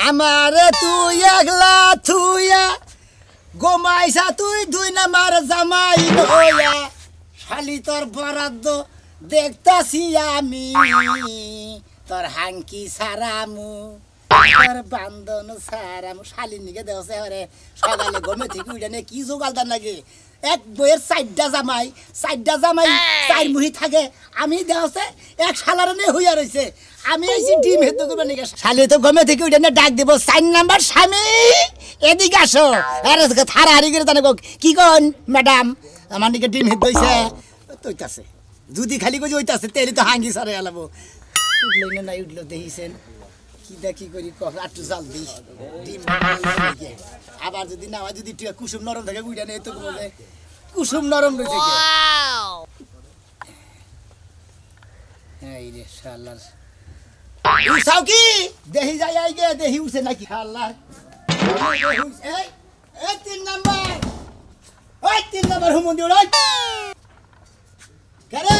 আমারে তুই একলা থুইয়া গোমাইছা তুই 2 নাম্বার জামাই হইয়া শালি তোর বরাদ্দ দেখতাছি আমি তোর হাঙ্কি সারামু তোর বান্ধন সারামু শালি নিকে দেওছে আরে সকালে ঘুমে থেকে উঠে নে কি জোগালদার লাগে এক বইয়ের 4টা জামাই 4 মুহি থাকে আমি দেওছে এক শালার নে হইয়া রইছে আমি এসে ডিম হেদ্দ করব নিকে শালি তো ঘুমে থেকে উঠে নে ডাক দেব 4 নাম্বার স্বামী এদিকে আসো আরে থারা হারি করে জানো কি কোন ম্যাডাম আমার নিকে ডিম হেদ্দ হইছে তইতাছে যদি খালি কই হইতাছে তেলি তো হাঙ্গি সারে আলাবো উঠলো না নাই উঠলো দেখিছেন কি দেখি করি একটু জাল দিই ডিম আবার যদি না হয় যদি কুসুম নরম থাকে উইটা নেই তো বলে কুসুম নরম রয়েছে এই রে শালার উসাও কি দেহি যাই আইগে দেহি উঠছে নাকি শালার এই এই 3 নাম্বার ওই 3 নাম্বার হুমন্দি ওই কেরে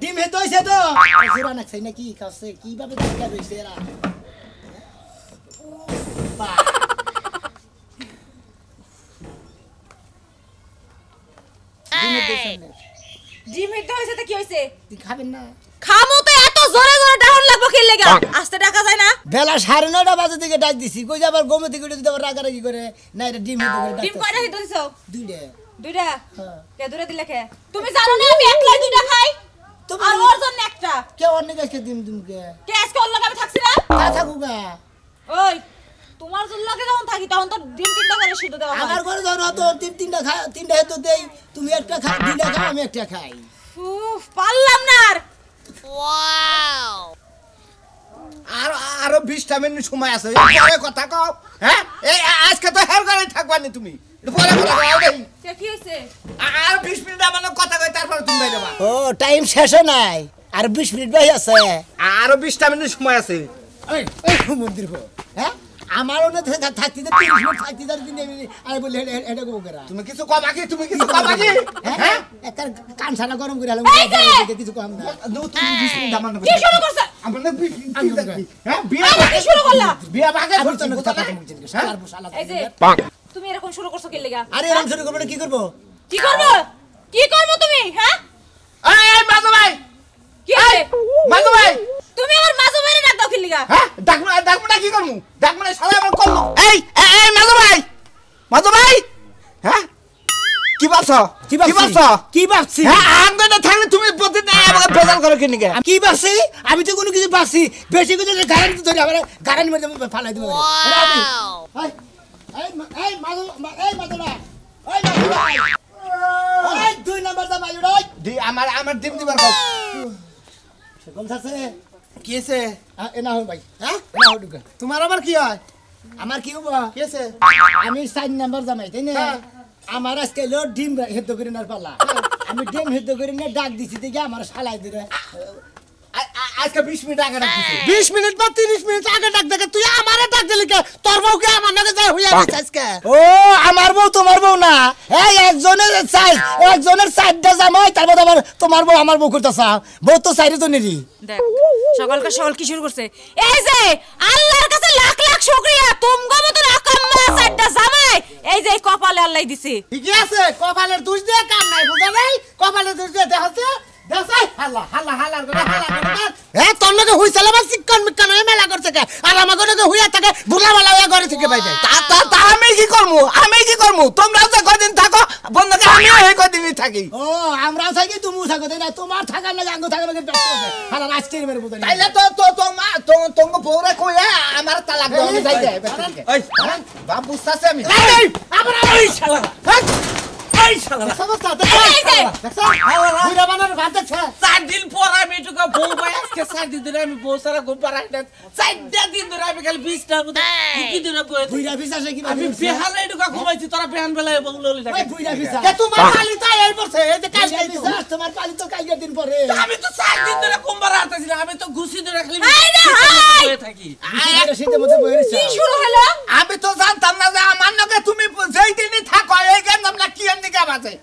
ডিম হেতো হইছে তো জোরা নাকছে নাকি কাছে কিভাবে দেখা হইছে এরা ডিম হেতো হইছে তো কি হইছে তুই খাবেন না খামো তো এত জোরে জোরে ডাউন লাগবো কি লাগা আস্তে ডাকা যায় না বেলা 9:30 বাজে দিকে ডাক দিছি কই যাবার গমে থেকে যদি আবার রাগারাগি করে না এটা ডিম হেতো করে ডাক ডিম কয়টা হেতো দিছো দুইটা হ্যাঁ কে দূরে দিলে কে তুমি জানো না আমি একলাই দুইটা খাই তুমি আর ওর জন্য একটা কে অন্য কাছে ডিম দিমকে কে আজকে ওর লগে আমি থাকছি না তা থাকুগা ওই তোমার জন্য লগে যখন থাকি তখন তো ডিম তিনটা করে শুধু দেওয়া আমার ঘরে ধরো তো তিনটা হেতো দেই তুমি একটা খাও দুইটা খাও আমি একটা খাই উফ পারলাম না আর ওয়াও আরো 20টা মিনিট সময় আছে পরে কথা কও হ্যাঁ এই আজকে তো হের ঘরে থাকবানি তুমি পরে কথা কও দেই কি হইছে আর 20 মিনিট আমার কথা কই তারপর তুমি বাইরে যাবা ও টাইম শেষ নাই আর 20 মিনিট বাকি আছে আরো 20টা মিনিট সময় আছে এই এই মন্দির গো হ্যাঁ আমারও না থাকতে 30 মিনিট থাকতে দিন আমি বলি এটা গো করা তুমি কিছু কম আগে তুমি কিছু কম আগে হ্যাঁ একটা কান সারা গরম করে আলো কিছু কম না তুমি 20 মিনিট আমার কি শুরু করছ আমরা হ্যাঁ বিয়া কি শুরু করলা বিয়া বাগে করতে না কথা এই যে তুমি এরকম শুরু করছো কি লাগা আরে এরকম শুরু করব কি করব কি করব কি করব তুমি হ্যাঁ এই মাজু ভাই কি আছে মাজু ভাই তুমি আমার মাজু ভাইরে ডাক দাও কি লাগা হ্যাঁ ডাকমু কি করমু ডাকমু সবাই আমার করলো এই এই মাজু ভাই হ্যাঁ কি ভাবছো কি ভাবছি হ্যাঁ আঙ্গনে থাকলে তুমি প্রতিদিন আমাকে বেজাল করো কি নিকে কি ভাবছি আমি তো কোনো কিছু ভাবছি বেশি কিছু গাড়ি ধরে আবার গাড়ির মধ্যে ফালাই দিব এই মাজু না এই 2 নাম্বার দা মাজু রই দি আমার ডিম দিবার কও কোন আছে কি আছে এনা হই ভাই হ্যাঁ এনা হই ঢুকা তোমার আবার কি হয় আমার কি হবো কি আছে আমি 4 নাম্বার জামাই তাই না আমার আজকে লো ডিম হেদ্দ করে না পালা আমি ডিম হেদ্দ করে না ডাক দিছি দেখি আমার শালাই দিরে আজকে 20 মিনিট আগে ডাক দিছি 20 মিনিট বা 30 মিনিট আগে ডাক দেখে তুই আমারে ডাক দিলি কে তোর বউ কে আমার নাকি যায় হইয়া গেছে আজকে ও আমার বউ তোমার বউ না এই একজনের 4টা জামাই তারপর আবার তোমার বউ আমার বউ করতেছ বউ তো 4 জনেরই দেখ সকাল কি শুরু করছে এই যে আল্লাহর কাছে লাখ লাখ শুকরিয়া তুমগো মত আকাম্মা 4টা জামাই এই যে কপালে আল্লাহ দিছে ঠিক আছে কপালের দোষ দিয়ে কাম নাই বুঝা নাই কপালের দোষ দিয়ে দেখাছে দেখাই হাল্লা করে এ তোর নাকি হইছালে বা চিকন মিকন মেলা করছে কে আর আমাকে নাকি হইয়া থাকে বুলাবালা হইয়া ঘরে থেকে বাইরে তা আমি কি করমু তোমরা যে কদিন থাকো বন্ধকে আমি এই কদিনই থাকি ও আমরা থাকি তুমি থাকো তাই না তোমার থাকার না আঙ্গ থাকার লাগে ব্যস্ত আছে হালা আজকের মেরে বুঝা তাইলে তো তোমার বউরে কইয়া আমার তালাক দাও আমি যাই যাই ওই বাপ বুঝতাছে আমি এই আমরা ওই শালা এই শালা সমস্যা দেখছ বুড়া বানার ভাত দেখছ 4 দিন পর আমি এটুকু বউ ভাই আজকে 4 দিন ধরে আমি বউ সারা ঘুম পাড়াই না 4 দিন ধরে আমি খালি 20টা মতো কি দিন বই বুড়া পিছাছে কি আমি বেহালে এটুকু ঘুমাইছি তোরা বেহান বেলায় বললি না ওই বুড়া পিছা কে তোমার পালি তাই এই পড়ছে এই যে কাল পিছা তোমার পালি তো কালকে দিন পরে আমি তো 4 দিন ধরে ঘুম পাড়া আতাছি না আমি তো ঘুষি ধরে খালি বসে থাকি এটা শীতের মধ্যে বইরেছে কি শুরু হলো আমি তো জানতাম না যে আমার নাকি তুমি যেই দিনই থাকো এই কেন আমরা কি এমনি বাজে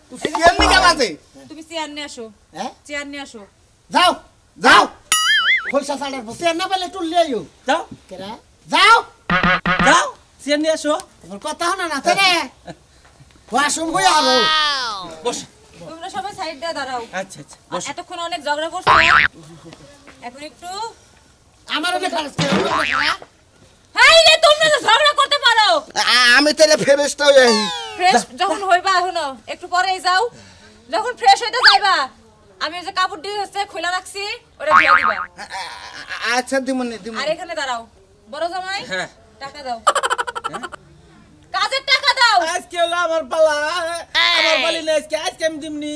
তুমি চেয়ার নিয়ে আসো হ্যাঁ চেয়ার নিয়ে আসো যাও খোলসা সাড়ার বসে না পেলে টুল লিয়ে আইও যাও কেরা যাও যাও চেয়ার নিয়ে আসো তোমার কথা হলো না তো রে ওয়াশরুম কই আলো বস তোমরা সবাই সাইড দিয়ে দাঁড়াও আচ্ছা আচ্ছা বস এতক্ষণ অনেক ঝগড়া করছো এখন একটু আমারও দেখা হাই রে তোমরা তো ঝগড়া করতে পারো আমি তাহলে ফেরেশটা হই ফ্রেশ যখন হইবা এখনো একটু পরেই যাও যখন ফ্রেশ হইতে যাইবা আমি ওই যে কাপড় দিয়ে হচ্ছে খোলা রাখছি ওটা ধুয়ে দিবা আচ্ছা দিমুনি আর এখানে দাঁড়াও বড় জামাই হ্যাঁ টাকা দাও কাজের টাকা দাও আজকে হলো আমার পালা আমার পালি না আজকে আমি দিমনি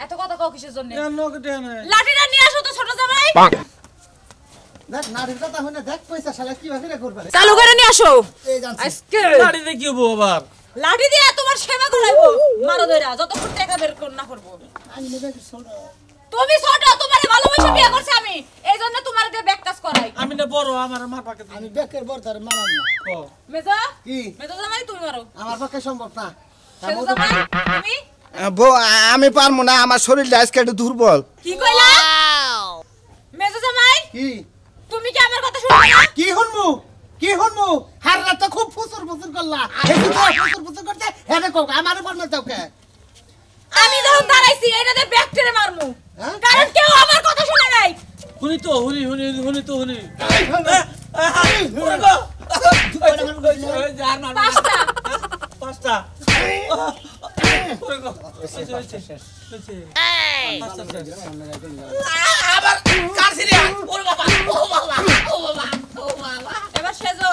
এত কথা কও কিসের জন্য নগদে না লাঠিটা নিয়ে আসো তো ছোট জামাই দেখ নারীর কথা হইনা দেখ পয়সা শালা কি ভাবে করবে চালু করে নিয়ে আসো এই জানছি আজকে লাড়িতে কি হবো আবার লাঠি দিয়ে তোমার সেবা করাইবো মারো দইরা যতক্ষণ টাকা বের না করবো আমি নেবে কি ছোট তুমি ছোট তোমারে ভালোবাসে বিয়ে করছি আমি এইজন্য তোমার দিয়ে ব্যাক কাজ করাই আমি না বড় আমার মার পাকে আমি বেকের বর্তার মারাম না মেজা কি মেজা জামাই তুমি মারো আমার পক্ষে সম্ভব না মেজা জামাই তুমি বউ আমি পারবো না আমার শরীরটা আজকে একটু দুর্বল কি কইলা মেজা জামাই কি তুমি কি আমার কথা শুনবে না কি হনমু হার রাত খুব ফুসুর ফুসুর করলা এই তো ফুসুর ফুসুর করতে হেনে কো আমারে বলনা চাওকে আমি যখন দাঁড়াইছি এটাতে ব্যাকটেরে মারমু হ্যাঁ? কারণ কেউ আমার কথা শুনে নাই হুনি তো হুনি পাঁচটা পাঁচটা আবার কার সিরিয়া ওর বাবা ও বাবা এবার সেজো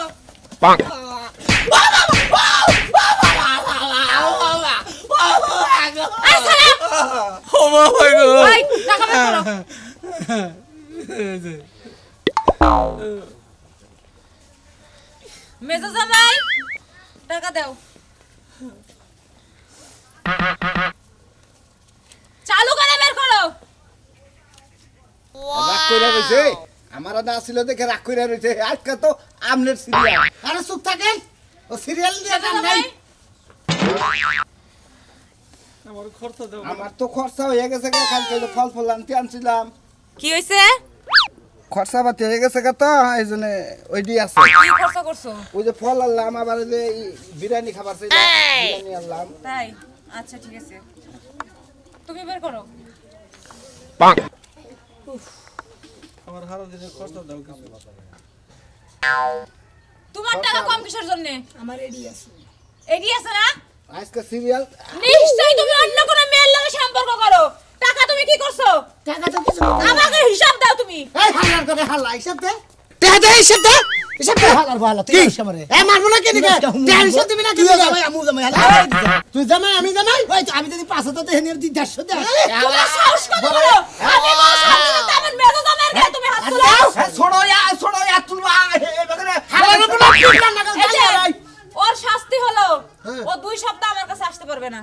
ওই টাকা বের করো মেজো জামাই টাকা দাও চালু করে বের করো রাগ কইরা রইছে আমার না ছিল দেখে রাগ কইরা রইছে আজকে তো আমলেট সিরিয়াল আরে চুপ থাকেন ও সিরিয়াল দিয়ে কাম নাই আমার খরচ দাও আমার তো খরচা হয়ে গেছে কালকে ফল ফল আনতে আনছিলাম কি হইছে খরচা পাতি হয়ে গেছে তো এই জন্য ওইটি আছে কি খরচ করছো ওই যে ফল আনলাম আবার ওই যে বিরিয়ানি খাবার চাইলাম বিরিয়ানি আনলাম তাই আচ্ছা ঠিক আছে তুমি বের করো আমার হারা দিনের খরচ দাও কিছু তোমার টাকা কম কিসের জন্য আমার এডি আছে এডি আছে না আজকে সিরিয়াল নিশ্চয়ই তুমি অন্য কোনো মেয়ের লগে সম্পর্ক করো টাকা তুমি কি করছো টাকা তো কিছু আমাকে হিসাব দাও তুমি এই হালার করে হালা হিসাব দে টাকা দে হিসাব দে হিসাব দে হালার ভালো তুই হিসাব রে এ মারবো না কি দিকে তুই হিসাব দিবি না কি দিকে ভাই আমু জামাই হালা তুই জামাই আমি জামাই ওই আমি যদি 500 দেই হেনের 150 দে তোমার সাহস কত বড় আমি বড় সাহস তেমন মেজো জামাইয়ের গায়ে তুমি হাত তোলো ছোড়ো তুলবা হালার উপর কি না এই যে, ওর শাস্তি হলো ও 2 সপ্তাহ আমার কাছে আসতে পারবে না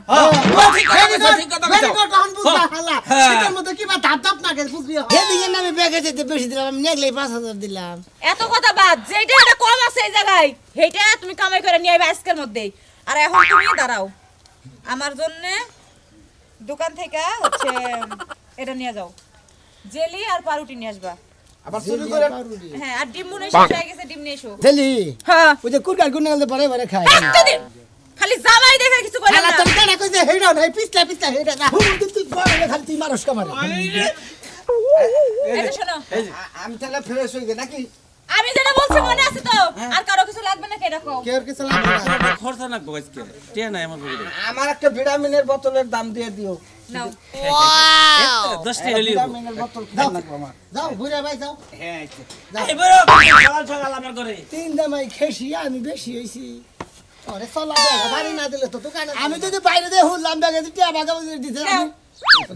ভেরি গুড অন বুঝা হালা সেটার মধ্যে কি বা ধাপ ধাপ না কে বুঝবি হেদিকে নামে ব্যাগে যেতে বেশি দিলাম আমি নেগলেই 5000 দিলাম এত কথা বাদ যেটা এটা কম আছে এই জায়গায় হেইটা তুমি কামাই করে নিয়ে আইবা আজকের মধ্যেই আর এখন তুমি দাঁড়াও আমার জন্য দোকান থেকে হচ্ছে এটা নিয়ে যাও জেলি আর পাউরুটি নিয়ে আসবা আবার চুরি করে হ্যাঁ আর ডিম মনে শেষ হয়ে গেছে ডিম নিয়ে এসো জেলি হ্যাঁ ওই যে কুরকার গুনালতে পরে পরে খায় একটা দিন খালি জামাই দেখে কিছু করে হালা না তোর কেন কই যে হেডা নাই পিছলা পিছলা হেডা না তুই বড় খালি তুই মারস কামারে এই যে শোনো আমি তাহলে ফ্রেশ হই গে নাকি আমি যেটা বলছি মনে আছে তো আর কারো কিছু লাগবে না কেডা কও কেউ কিছু লাগবে না খরচ না গো আজকে টিয়া নাই আমার বলে আমার একটা ভিটামিনের বোতলের দাম দিয়ে দিও নাও 10 টাকা লিও ভিটামিনের বোতল খাই না আমার যাও বুড়া ভাই যাও এবারে সকাল সকাল আমার ঘরে 3 দামাই খেছি আমি বেশি হইছি আরে চলা দে বাড়ি না দিলে তো দোকানে আমি যদি বাইরে দে হুললাম ব্যাগে টিয়া বাগা দিতে আমি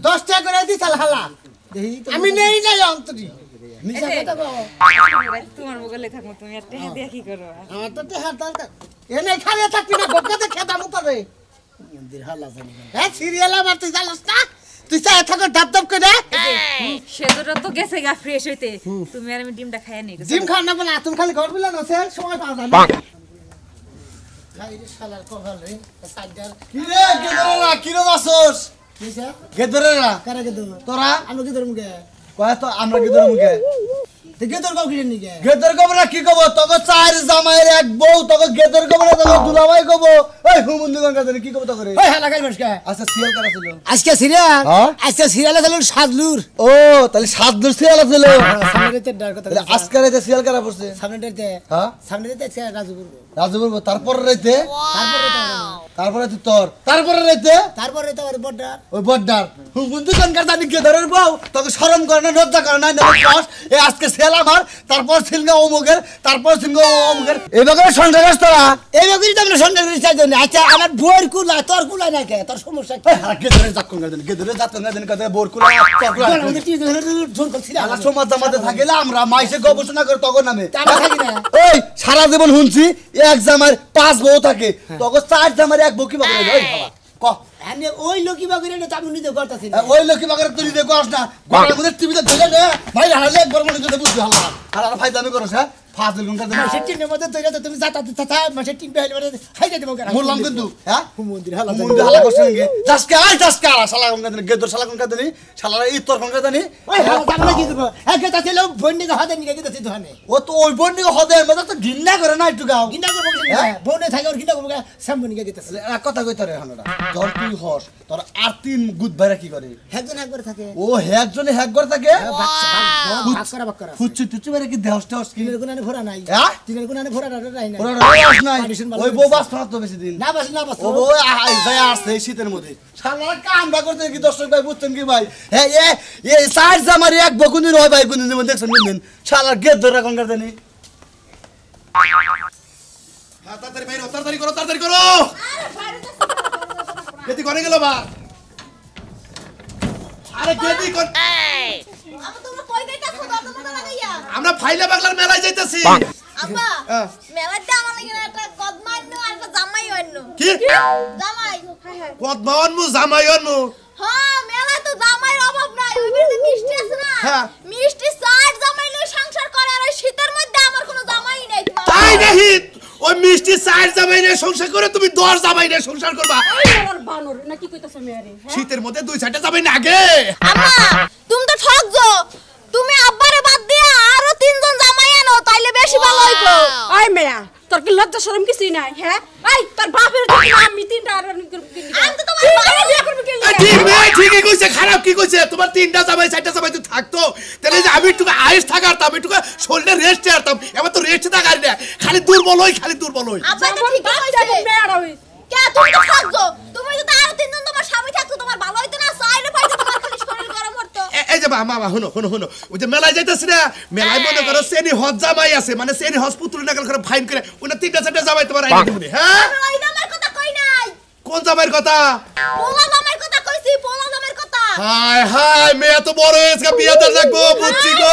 10 টাকা করে দিছাল হালা আমি নেই নাই অন্তরি মিছা কথা কও তোমার বগলে থাকো তুমি আর টেহা দিয়া কি করো আমার তো টেহার দরকার এনে খালি থাকবি না বকাতে খেতা মতো রে মন্দির হালা জানি হ্যাঁ সিরিয়াল আমার তুই জানিস না তুই চাই থাকো ধাপ ধাপ করে সেজোটা তো গেছে গা ফ্রেশ হইতে তুমি আর আমি ডিমটা খাইয়া নেই জিম খাওয়া না বলে তুমি খালি ঘর বিলা নছে সময় পাও না খাই রে শালার কভাল রে সাইডার কি রে গেদরা কি রে বাসস কিসা গেদরা কারা কে দেব তোরা আমি কি ধরম গে কয় তো আমরা গেদর মুখে তে কে তোর কাউ কিনে নি গে গেদর কবরা কি কব তোকে চার জাম এক বউ তোকে গেদর কব না তোকে দুলাভাই কব এই হুমুন্দি কোন কাছে কি কব তো করে ওই হালা গাই বসকা আচ্ছা সিরিয়াল করা ছিল আজকে সিরিয়াল হ্যাঁ? আজকে সিরিয়ালে ছিল সাজলুর ও তাহলে 7 দূর সিরিয়াল ছিল সামনেতে ডার কথা তাহলে আজকে রাতে সিরিয়াল করা পড়ছে সামনেতে হ্যাঁ সামনেতে আছে রাজুপুর রাজুবর তারপর রাতে তারপরে তুই তোর তারপরে তো আর বড় ওই বড়দার হুমুন্দি কোন কাছে জানি গেদরের বউ তোকে শরম করে না লজ্জা করে না কস এই আজকে সিরিয়াল আমার তারপর সিলগা অমুকের তারপর সিলগা অমুকের এইভাবে সন্ধ্যা গাছ তোরা এই বগিরি তো আমরা সন্ধ্যা করে চাই আচ্ছা আমার বউর কুলা তোর কুলা না কে তোর সমস্যা কি গেদরে জাত কোন কাছে গেদরে জাত কোন কাছে কথা বোর কুলা তোর কুলা আমাদের টিভি ধরে জোর করছিল আলা সমাজ জামাতে থাকিলে আমরা মাইসে গবেষণা করে তখন নামে আমরা থাকি না ওই সারা জীবন শুনছি এক জামার 5 বউ থাকে তখন 4 জামার এক বউ কি বাগরে ওই বাবা ক আমি ওই লোকি বগিরি না আমি নিজে করতেছি না ওই লোক কি বাগরে তুই দেখো আস না ঘরের মধ্যে টিভিতে ধরে দে ভাই হারালে একবার মনে করে বুঝবি হালা আর ভাই দামি করছ হ্যাঁ ফাজিল গুন কাছে মাসের টিনের মধ্যে তৈরি তো তুমি যাতা তথা মাসের টিন বেহাইলে মানে খাই যাইতে বগা বললাম কিন্তু হ্যাঁ মন্দির হালা মুন্ডে হালা করছ নাকি জাসকা শালা কোন কাছে গেদর শালা কোন কাছে নি শালা এই তোর কোন কাছে নি ওই হালা জানা কি করব একে তা ছিল বন্ডিকে হাতে নিয়ে গেছে দোকানে ও তো ওই বন্ডি হদে মধ্যে তো ঘিন্না করে না একটু গাও গিন্ডা করব বনে থাকে আর গিন্ডা করব শ্যাম্পু নিয়ে গেছে এক কথা কই তোরে হানোরা তোর তুই হস তোর আর 3 গুদ ভাইরা কি করে একজন একবার থাকে ও একজনে এক ঘর থাকে বাক করা ফুচ্চু তুচু মেরে কি দেহস টেহস কি টিনের গুনানে ভরা নাই হ্যাঁ টিনের গুনানে ভরা নাই না ওরা রস নাই Partition ভালো ওই বউ বাস না তো বেশি দিন না বাস ও বউ যায় আসছে এই শীতের মধ্যে শালা কাম বা করতে কি দর্শক ভাই বুঝছেন কি ভাই হ্যাঁ এ সাইজ আমার এক বকুনি রয় ভাই কোনদিন মধ্যে দেখছেন কোনদিন শালা গেদ ধরে কোন কার জানি হ্যাঁ তাড়াতাড়ি করো গেদি করে গেল বা আরে গেদি কোন আব্বা তোমরা কই যাইতাছো দরজা লাগাইয়া আমরা ফাইলা বাগলার মেলায় যাইতাছি আব্বা হ্যাঁ। মেলাতে আমার লাগি না একটা কদমান্য আর একটা জামাই অন্য কি জামাই হায় হায় পদ্মাওয়ান মু জামাইয়ান মু হ্যাঁ মেলায় তো জামাইয়ের অভাব নাই ওই বিরতে মিষ্টি আছে না হ্যাঁ। মিষ্টি চার জামাই লই সংসার করে আর ওই শীতের মধ্যে আমার কোনো জামাই নাই তাই নাহি ওই মিষ্টি চার জামাই নিয়ে সংসার করে তুমি 10 জামাই নিয়ে সংসার করবা আমার বানর না কি কইতাছ মেয়ারে শীতের মধ্যে 2-4টা জামাই না আগে আম্মা তুমি তো ঠকছো তুমি আব্বারে বাদ দিয়া আরো 3 জন জামাই আনো তাইলে বেশি ভালো হইবো আই মেয়া তোর কি লজ্জা শরম কিছুই নাই হ্যাঁ আই তোর বাপের দিকে আমি তিনটা আর আমি তো তোমার বাবা বিয়ে করব কি ঠিক নেই ঠিকই কইছে খারাপ কি কইছে তোমার 3টা জামাই 4টা জামাই তো থাকতো তাহলে যে আমি একটু আইস থাকারতাম একটু শরীরে রেস্ট আরতাম এবার তো রেস্ট থাকার না খালি দুর্বল হই আব্বা তো ঠিকই কইছে মেয়ারা হই কে তুমি তো ঠকছো তুমি যদি আরো 3 জন তোমার স্বামী থাকতো তোমার ভালো হইতো না চাইলে পাইতো তোমার খালি শরীর গরম হতো এই যে মামা শুনো ওই যে মেলায় যাইতাছি না মেলায় মনে করো সেনি হজ জামাই আছে মানে সেনি হজ পুতুল নাগাল করে ফাইন করে ওনা 3টা 4টা জামাই তোমার আইনা দিবনি হ্যাঁ আমি ওই জামাইয়ের কথা কই নাই কোন জামাইয়ের কথা পোলা জামাইয়ের কথা কইছি পোলা জামাইয়ের কথা হায় মেয়ে তো বড় হয়েছে বিয়েতে রাখবো বুঝছি গো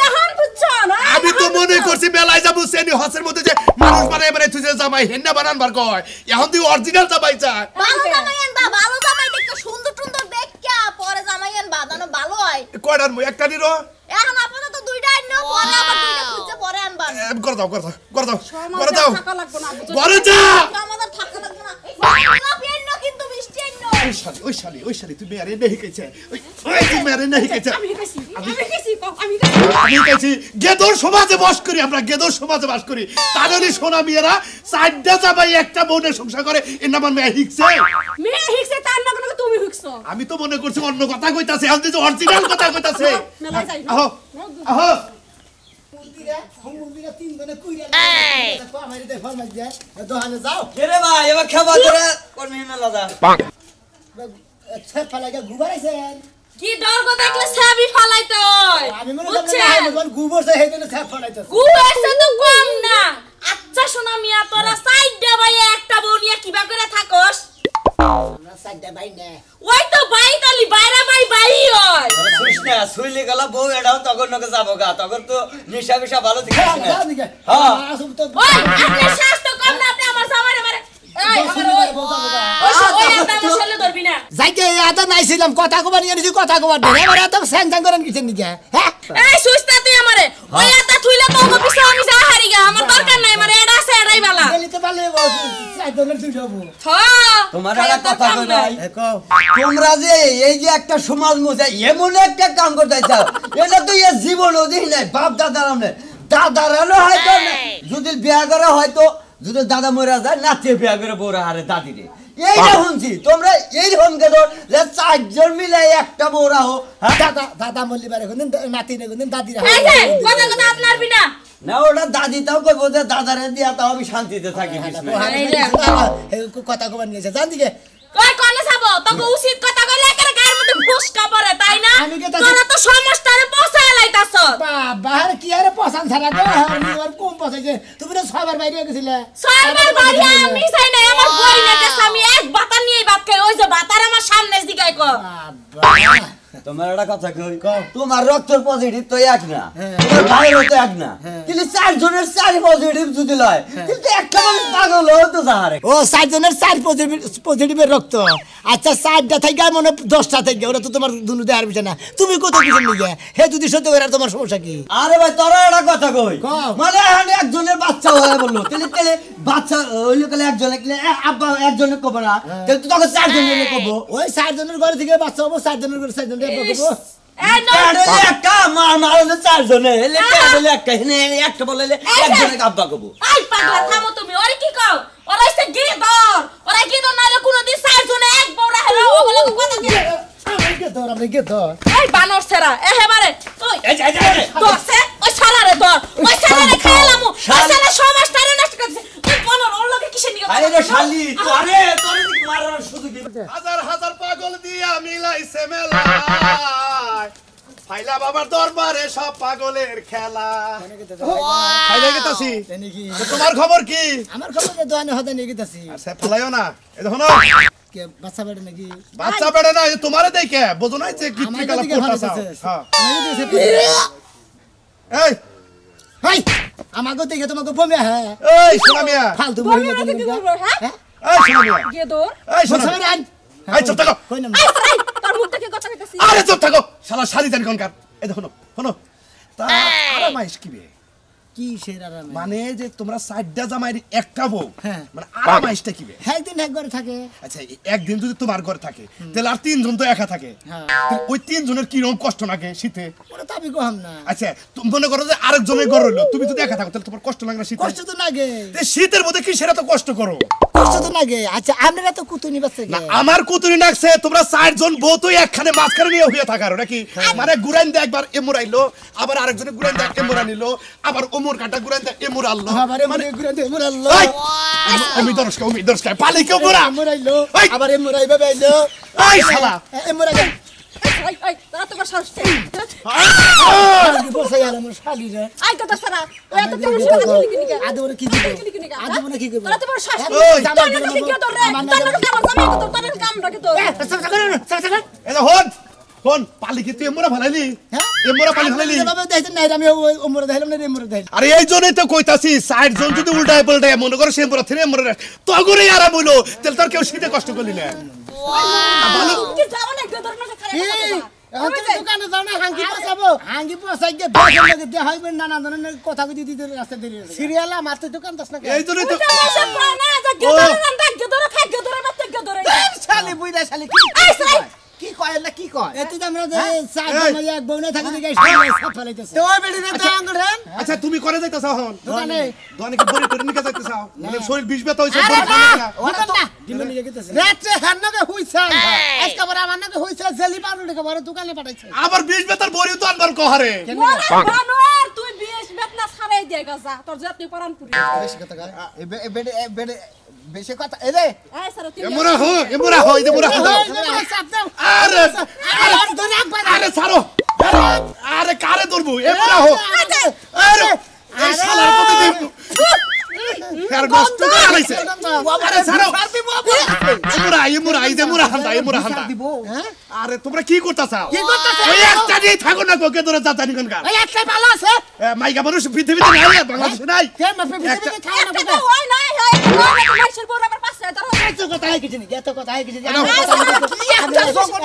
এখন বুঝছো না আমি তো মনে করছি মেলায় যাবো সেনি হজের মধ্যে যে মানুষ বানায় তুই যে জামাই হেন্না বানানবার কয় এখন তুই অরিজিনাল জামাই চায় ভালো জামাই আনবা ভালো জামাই দেখতে সুন্দর সুন্দর দেখা পরে জামাই আনবা জানো ভালো হয় কয়টার মুই একটা নিরো এখন আপাতত দুইটা আননো পরে আবার দুইটা খুঁজে পরে আনবা করে দাও টাকা লাগবে না বুঝছো করে যা আমাদের থাকা লাগবে না গোলাপি আননো কিন্তু মিষ্টি আননো ওই শালি তুই মেরে নেই কেছে ওই তুই মেরে নেই কেছে আমি কইছি আমি কইছি গেদর সমাজে বাস করি আমরা গেদর সমাজে বাস করি তাহলে সোনা মেয়েরা 4টা জামাই একটা বউনের সংসার করে এর নাম মেয়ে হিকছে মেয়ে হিকছে তার না কোনো তুমি হিকছো আমি তো মনে করছি অন্য কথা কইতাছে এখন যে অরিজিনাল কথা কইতাছে মেলায় যাই আহো আহো মন্দিরে 3 জনে কুইরা তো আমারে দে ফরমাই যায় দোকানে যাও কেরে ভাই এবার খাবার ধরে কর্মী মেলা যা ছেপ ফালাইয়া গুবাইছেন কি দর্গ দেখলে সাবি ফালাইতে হয় আমি মনে বুঝছেন করলাম গুবরছে হেদিনে ছেপ ফালাইতে গুয়াইছে তো কম না আচ্ছা শোনা মিয়া তোরা সাইডটা ভাই একটা বউ নিয়ে কিবা করে থাকস আমরা সাইডে বাই না ওই তো ভাই তালি বাইরা ভাই হয় শুনিস না শুইলে গেল বউ এটাও তখন নকে যাবো গা তখন তো নিশা বিশা ভালো থেকে হ্যাঁ না দিকে হ্যাঁ। আসুন তো ওই আপনি স্বাস্থ্য কম না আপনি আমার সামনে মারে এই আমার ওই আপনি আমার শরীরে ধরবি না যাইতে আদা নাইছিলাম কথা কবার নিয়ে নিছি কথা কবার দে এবারে তো স্যাং স্যাং করেন কিছু নিকে হ্যাঁ এই সুস্তা তুই আমারে ওই আতা থুইলে তো আমার পিছে আমি যা হারি গা আমার দরকার নাই মানে এটা আছে এটাই বালা গেলিতে পারলে সাইড দলের দুই যাবো হ্যাঁ তোমার একটা কথা কই ভাই কও তোমরা যে এই যে একটা সমাজ মধ্যে এমন একটা কাম করতে চাও এটা তো এর জীবনও দেখি নাই বাপ দাদার আমনে দাদারানো হয়তো যদি বিয়া করে হয়তো যদি দাদা মরে যায় নাতিয়ে বিয়া করে বউরা হারে দাদি রে এইটা শুনছি তোমরা এই হনকে ধর চারজন মিলে একটা বউরা হো দাদা দাদা মল্লি বারে কোন নাতি নে কোন দাদি রা এই যে কথা কথা আপনার বিনা না ওটা দাদি তাও কইবো যে দাদারে দিয়া তাও আমি শান্তিতে থাকি কথা কবার নিয়েছে জান দিকে কই কোনে যাবো তোকে উচিত কথা কইলে একের গায়ের মধ্যে ফুসকা পড়ে তাই না তোরা তো সমস্যারে পছায় লাইতাছ বাবা আর কি আরে পছন্দ ছাড়া গো আর কম পছাইছে তুমি তো সবার বাইরে গেছিলে সবার বাড়ি আমি চাই না আমার বই না গেছে আমি এক বাতা নিয়ে ভাত খাই ওই যে বাতার আমার সামনে দিগাই কো বাবা তোমার একটা কথা কই তোমার রক্তের পজিটিভ তো এক না তোমার ভাইয়ের তো এক না কিন্তু চারজনের চার পজিটিভ যদি লয় কিন্তু একটা মানুষ পাগল হও তো যাহারে ও চারজনের চার পজিটিভের রক্ত আচ্ছা চারটা থেকে মনে 10টা থেকে ওরা তো তোমার দুনু দেহার বিষয় না তুমি কত কিছু নিয়ে হে যদি সত্য করে আর তোমার সমস্যা কি আরে ভাই তোরা একটা কথা কই মানে আমি একজনের বাচ্চা হয়ে বললো তেলে বাচ্চা হইলো কালে একজনে আব্বা একজনে কব না তাহলে তো তোকে চারজনের কব ওই চারজনের ঘরে থেকে বাচ্চা হবো চারজনের ঘরে চারজনের কব এই নো একটা মারলে চারজনে একটা একটা বললে একজনে আব্বা কব আই পাগলা থামো তুমি ওরে কি কও ওরা এসে গিদর ওরা গিদর নালে কোনদিন চারজনে এক বউরা হলো ওগুলো কথা কি আমি কে ধর এই বানর সেরা এহেবারে ওই দছে ওই সারারে ধর ওই সারারে খাইলামু ওই সারা সমাজটারে নষ্ট করছে তুই বানর ওর লগে কিসে নিয়ে আরে রে শালি তোরে মারার সুযোগ দিবি হাজার হাজার পাগল দিয়া মিলাইছে মেলা ফাইলা বাবার দরবারে সব পাগলের খেলা ফাইলা গেতাছি নাকি তোমার খবর কি আমার খবর যে দোয়ানে হতে নিয়ে গেতাছি সে ফলাইও না এই দেখো না কে বাচ্চা বেড়ে নাকি বাচ্চা বেড়ে না তোমারে দেখে বোঝো না যে গিট্টি কালা করতাছ হ্যাঁ এই হাই আমাকে দেখে তোমাকে বমে হ্যাঁ এই সোনা মিয়া ফালতু বমি মহিলা কি করব হ্যাঁ এই সোনা মিয়া গিদর এই সোনা বলছ না এই চুপ থাকো কই না আই সারাই তোর মুখ থেকে কথা কইতাছি আরে চুপ থাকো শালা শালি জানি কোনকার এই দেখো শোনো তা আরামাইশ কি বে কি সেরা রামে মানে যে তোমরা সাইডটা জামাইর একটা বউ হ্যাঁ। মানে আরামাইশটা কি বে একদিন এক ঘরে থাকে আচ্ছা একদিন যদি তোমার ঘরে থাকে তাহলে আর তিনজন তো একা থাকে হ্যাঁ তাহলে ওই তিনজনের কি রকম কষ্ট লাগে শীতে ওরা তো আমি কম না আচ্ছা তুমি মনে করো যে আরেকজনের ঘর হইলো তুমি যদি একা থাকো তাহলে তোমার কষ্ট লাগে না শীতে কষ্ট তো লাগে তে শীতের মধ্যে কি সেটা তো কষ্ট করো কষ্ট তো লাগে আচ্ছা আপনারা তো কুতুনি বাচ্চা না আমার কুতুরি নাকছে তোমরা চারজন বউ তো একখানে মাঝখানে নিয়ে হইয়া থাকার নাকি মানে গুরাইন দে একবার এমুর আইলো আবার আরেকজনে গুরাইন দে এমুর আনিলো আবার ওমর কাটা গুরাইন দে এমুর আনলো আবারে মানে ঘুরে দে মুরাল্লাহ এই, আমি দরস্কা পালি কেউ মোরা মুরাইলো এই। আবারে মুরাইবে বাইলো এই শালা মুরাইবে আই তোরা তো সাহস কি বলছ ইয়ার আমার শালি রে আই কথা সারা ওই তো তোর সারা কি নিকা আদে ওরা কি দিবে আদে ওরা কি করবে তোরা তো বড় শাসন ওই, তোর না কি তোর রে তোর না আমার জামাই তো তোর কাম রাখে তোর এই যে হন পালি কি তুই এমুরা ফালাইলি হ্যাঁ? এমুরা পালি ফালাইলি বাবা দেখছেন না আমি ওমরে দেখাইলাম না এমরে দেখাইলাম আরে এই জন্যই তো কইতাছি চারজন যদি উল্টায় পাল্টায় মনে করো সে এমুরা থেকে এমুরা তগরে আরা বইলো তাহলে তোর কেউ শীতে কষ্ট করলি না ভালো কি যাও না তোর না খারাপ এখন তুমি দোকানে যাও না হাঙ্গি পচাবো হাঙ্গি পচাই গিয়ে বেশি লাগে দেয়া হইবে নানা ধরনের কথা কই দিতে রাস্তা দেরি সিরিয়াল আমার তো দোকান দাস না এই জন্যই তো সব না যা গেদর না গেদর খাই গেদর বাচ্চা গেদর শালি বুইরা শালি কি কয় না কি কয় এত আমরা যে চার জমা এক বউনে থাকি দিকে সব ফলাইতেছে তো ওই বেডি না তো আঙ্গুরেন আচ্ছা তুমি করে যাইতাছ হন দোকানে দোকানে কি বড়ি করে নিকে যাইতাছ মানে শরীর বিষ ব্যথা হইছে আরে বড়ি না করে না ওটা না ডিমে নিয়ে গেতেছে রাতে হান্নাকে হইছে আজকে বড় আমার নাকে হইছে জেলি পাউডারকে বড় দোকানে পাঠাইছে আবার বিষ ব্যথার বড়িও তো আনবার কহারে বানর তুই বিশ বেতনা ছাড়াই দিয়ে গজা তোর জাতি পরান পুরি বেশি কথা কয় বেডে বেশি কথা এ রে আই সারা তুই এমুরা হো এই যে মুরা হো আরে আরে ছাড়ো আরে কারে ধরবো এমুরা হো আরে এই শালার কত দিন কার নষ্ট করে আইছে আরে ছাড়ো এমুরা এই যে মুরা হান্দা আরে তোমরা কি করতাছাও ওই একটা দিয়ে থাকো না কোকে ধরে জাতানি কোনকার এই একটা ভালো আছে মাইকা মানুষ পৃথিবীতে নাই বাংলাদেশে নাই কে মাপে বিজেপি খায় না একটা হয় নাই হয় মাইছের বড় আবার পাশে তোর এত কথা হয় কিছু নেই এত কথা হয় কিছু নেই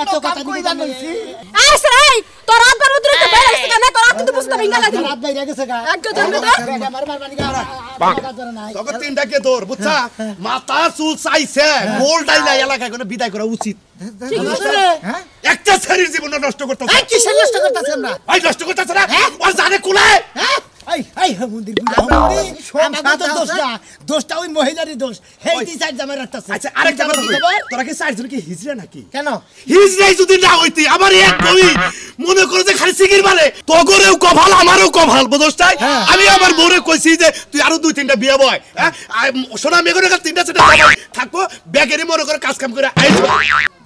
এত কথা কই জানিস আই সারাই তোর আব্বার উদ্রে তো বেলাইছে না তোর আত্ম বুঝতে ভিঙ্গা লাগি রাত বাইরে গেছে গা আগে জন্য তো মার মারবানি গা কথা ধরে নাই তখন তিনটা কে তোর বুঝছা মাথা চুল চাইছে গোল ডাইলা এলাকায় কোনো বিদায় করা উচিত হ্যাঁ একটা শরীর জীবন নষ্ট করতেছ এই কিসের নষ্ট করতেছেন না ভাই নষ্ট করতেছ না ওর জানে কুলায় এই মন্দির আমাকে তো দোষটা ওই মহিলারই দোষ হেইটি সাইড জামাই রাখতেছে। আচ্ছা আরেকটা কথা বলি, তোরা কি চারজন কি হিজড়া নাকি? কেন হিজড়াই যদি না হইতি আমার এক বই মনে করে যে খালি সিগির মারে তগরেও কভাল আমারও কভাল বুঝছাই। আমি আমার বউরে কইছি যে তুই আরো 2-3টা বিয়ে বয়, হ্যাঁ সোনা মেঘরে 3টা-4টা জামাই থাকবো ব্যাগেরই মনে করে কাজ কাম করে আইছো।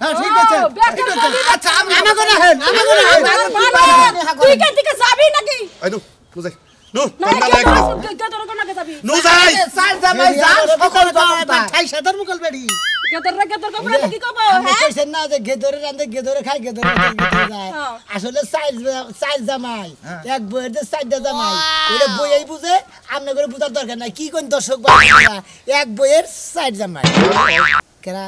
হ্যাঁ ঠিক আছে আচ্ছা আমাকে রাখেন তুই কেন থেকে যাবি নাকি? আই নো বুঝাই নো না ঠান্ডা লাগে গেদর কোনাকে যাবি? নো যাই সাইড জামাই যা সকল কথা খাই সাদার মুকল বেড়ি গেদর কোনাকে কি কব? আমি কইছেন না যে গেদরে রান্দে গেদরে খাই গেদরে যায় আসলে সাইড জামাই এক বইয়ের যে সাইডটা জামাই ওটা বইই বুঝে আমনে করে বুঝার দরকার নাই কি কোন দর্শক এক বইয়ের সাইড জামাই কেরা